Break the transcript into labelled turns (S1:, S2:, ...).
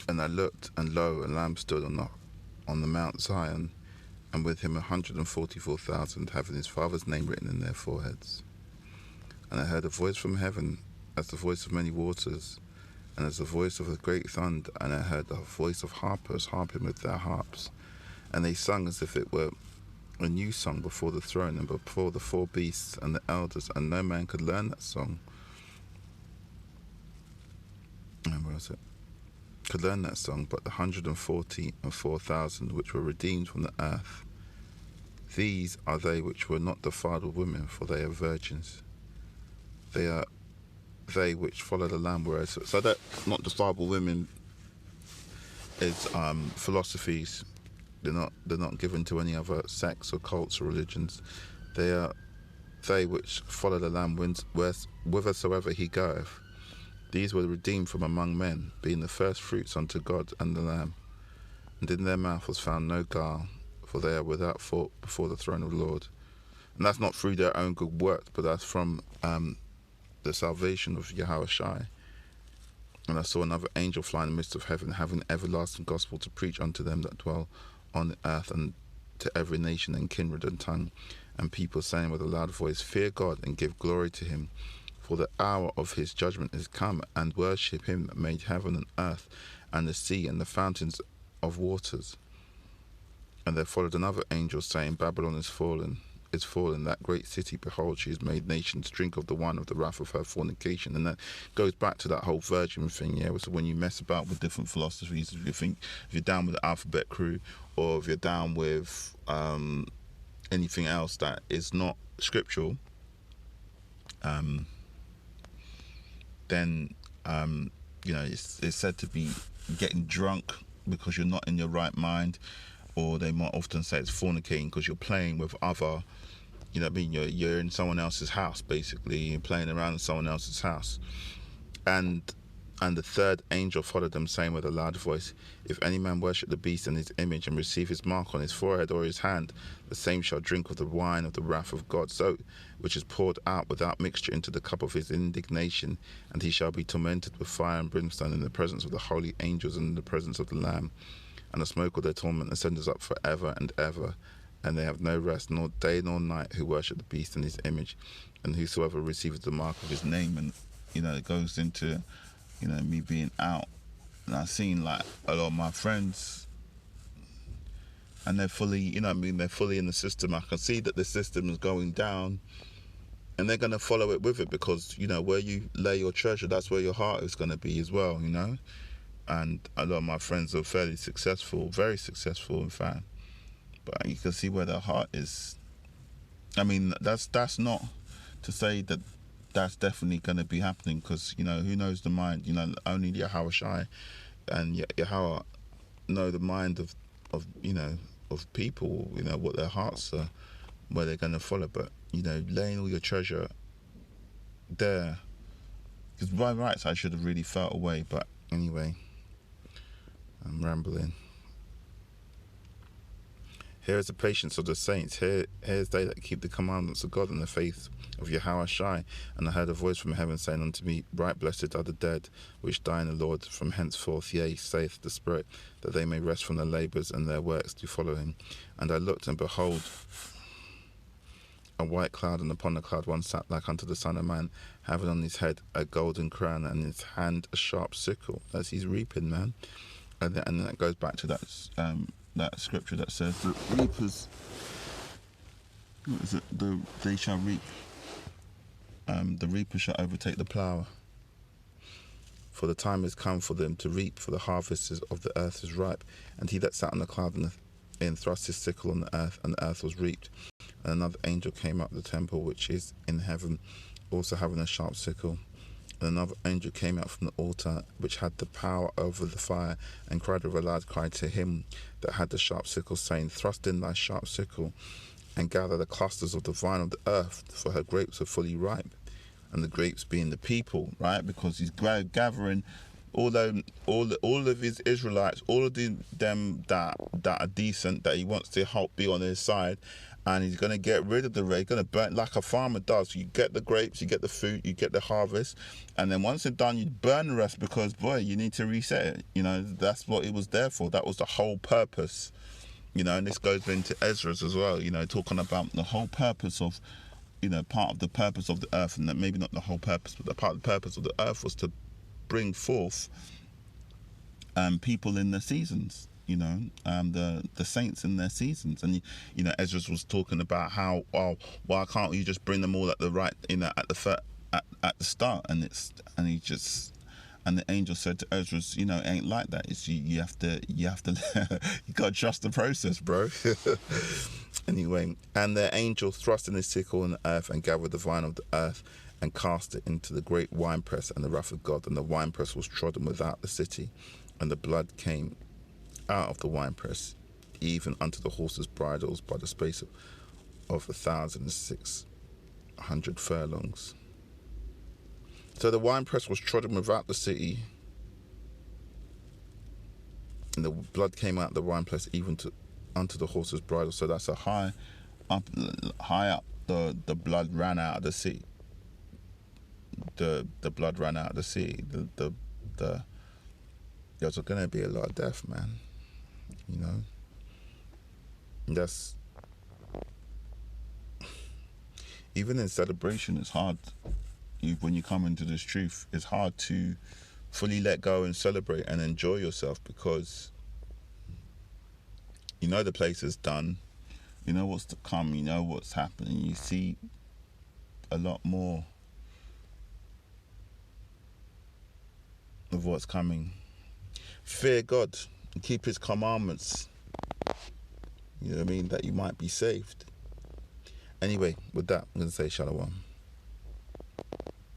S1: And I looked, and lo, a lamb stood on the Mount Zion, and with him 144,000, having his father's name written in their foreheads. And I heard a voice from heaven, as the voice of many waters, and as the voice of a great thunder. And I heard the voice of harpers harping with their harps. And they sung as if it were a new song before the throne and before the four beasts and the elders, and no man could learn that song. And where was it? Could learn that song, but the 144,000 which were redeemed from the earth. These are they which were not defiled with women, for they are virgins. They are they which follow the Lamb. Whereas, so that not defiled with women is philosophies. They're not given to any other sects or cults or religions. They are they which follow the Lamb whithersoever he goeth. These were redeemed from among men, being the first fruits unto God and the Lamb. And in their mouth was found no guile, for they are without fault before the throne of the Lord. And that's not through their own good works, but that's from the salvation of Yahushua. And I saw another angel fly in the midst of heaven, having everlasting gospel to preach unto them that dwell on the earth, and to every nation and kindred and tongue and people, saying with a loud voice, Fear God and give glory to him, for the hour of his judgment is come, and worship him that made heaven and earth and the sea and the fountains of waters. And there followed another angel, saying, Babylon is fallen, that great city. Behold, she has made nations drink of the wine of the wrath of her fornication. And that goes back to that whole virgin thing, yeah. So when you mess about with different philosophies, if you're down with the alphabet crew, or if you're down with anything else that is not scriptural, then it's said to be getting drunk because you're not in your right mind. Or they might often say it's fornicating because you're playing with other, you know what I mean, you're in someone else's house, basically. You're playing around in someone else's house. And the third angel followed them, saying with a loud voice, If any man worship the beast and his image, and receive his mark on his forehead or his hand, the same shall drink of the wine of the wrath of God, so which is poured out without mixture into the cup of his indignation, and he shall be tormented with fire and brimstone in the presence of the holy angels and in the presence of the Lamb. And the smoke of their torment ascends up for ever and ever, and they have no rest, nor day nor night, who worship the beast and his image, and whosoever receives the mark of his name. And it goes into me being out, and I've seen like a lot of my friends, and they're fully they're fully in the system. I can see that the system is going down, and they're going to follow it with it, because where you lay your treasure, that's where your heart is going to be as well. And a lot of my friends are fairly successful, very successful, in fact. But you can see where their heart is. I mean, that's not to say that that's definitely going to be happening, because, who knows the mind? Only Yahushua and Yahweh know the mind of people, what their hearts are, where they're going to follow. But, laying all your treasure there, because by rights I should have really felt away, but anyway. I'm rambling. Here is the patience of the saints. Here is they that keep the commandments of God and the faith of Yahushua. And I heard a voice from heaven saying unto me, Right blessed are the dead which die in the Lord from henceforth. Yea, saith the Spirit, that they may rest from their labours, and their works do follow him. And I looked, and behold, a white cloud, and upon the cloud one sat like unto the Son of Man, having on his head a golden crown, and in his hand a sharp sickle. As he's reaping, man. And that goes back to that scripture that says the reapers, they shall reap. The reaper shall overtake the plougher. For the time is come for them to reap, for the harvest of the earth is ripe. And he that sat on the cloud and thrust his sickle on the earth, and the earth was reaped. And another angel came up the temple which is in heaven, also having a sharp sickle. And another angel came out from the altar, which had the power over the fire, and cried with a loud cry to him that had the sharp sickle, saying, Thrust in thy sharp sickle, and gather the clusters of the vine of the earth, for her grapes are fully ripe. And the grapes being the people, right? Because he's gathering all of his Israelites, all of them that are decent, that he wants to help be on his side, and he's going to get rid of the rain. He's going to burn like a farmer does. You get the grapes, you get the fruit, you get the harvest, and then once it's done, you burn the rest because, boy, you need to reset it. You know, that's what it was there for. That was the whole purpose. You know, and this goes into Ezra's as well, you know, talking about the whole purpose of, you know, part of the purpose of the earth, and that maybe not the whole purpose, but the part of the purpose of the earth was to bring forth people in the seasons, you know, the saints in their seasons. And, you know, Ezra was talking about how, oh, why can't you just bring them all at the right, you know, at the start? And the angel said to Ezra, you know, it ain't like that. It's you have to you gotta trust the process, bro. Anyway, and the angel thrust in his sickle in the earth and gathered the vine of the earth and cast it into the great winepress and the wrath of God. And the winepress was trodden without the city, and the blood came out of the winepress, even unto the horses' bridles, by the space of 1,600 furlongs. So the winepress was trodden without the city, and the blood came out of the winepress even unto the horses' bridles. So that's a high up. The blood ran out of the city. The blood ran out of the city. There's going to be a lot of death, man. You know, that's even in celebration. It's hard. When you come into this truth, it's hard to fully let go and celebrate and enjoy yourself, because you know the place is done, you know what's to come, you know what's happening, you see a lot more of what's coming. Fear God and keep his commandments, you know what I mean, that you might be saved. Anyway, with that, I'm going to say shalom.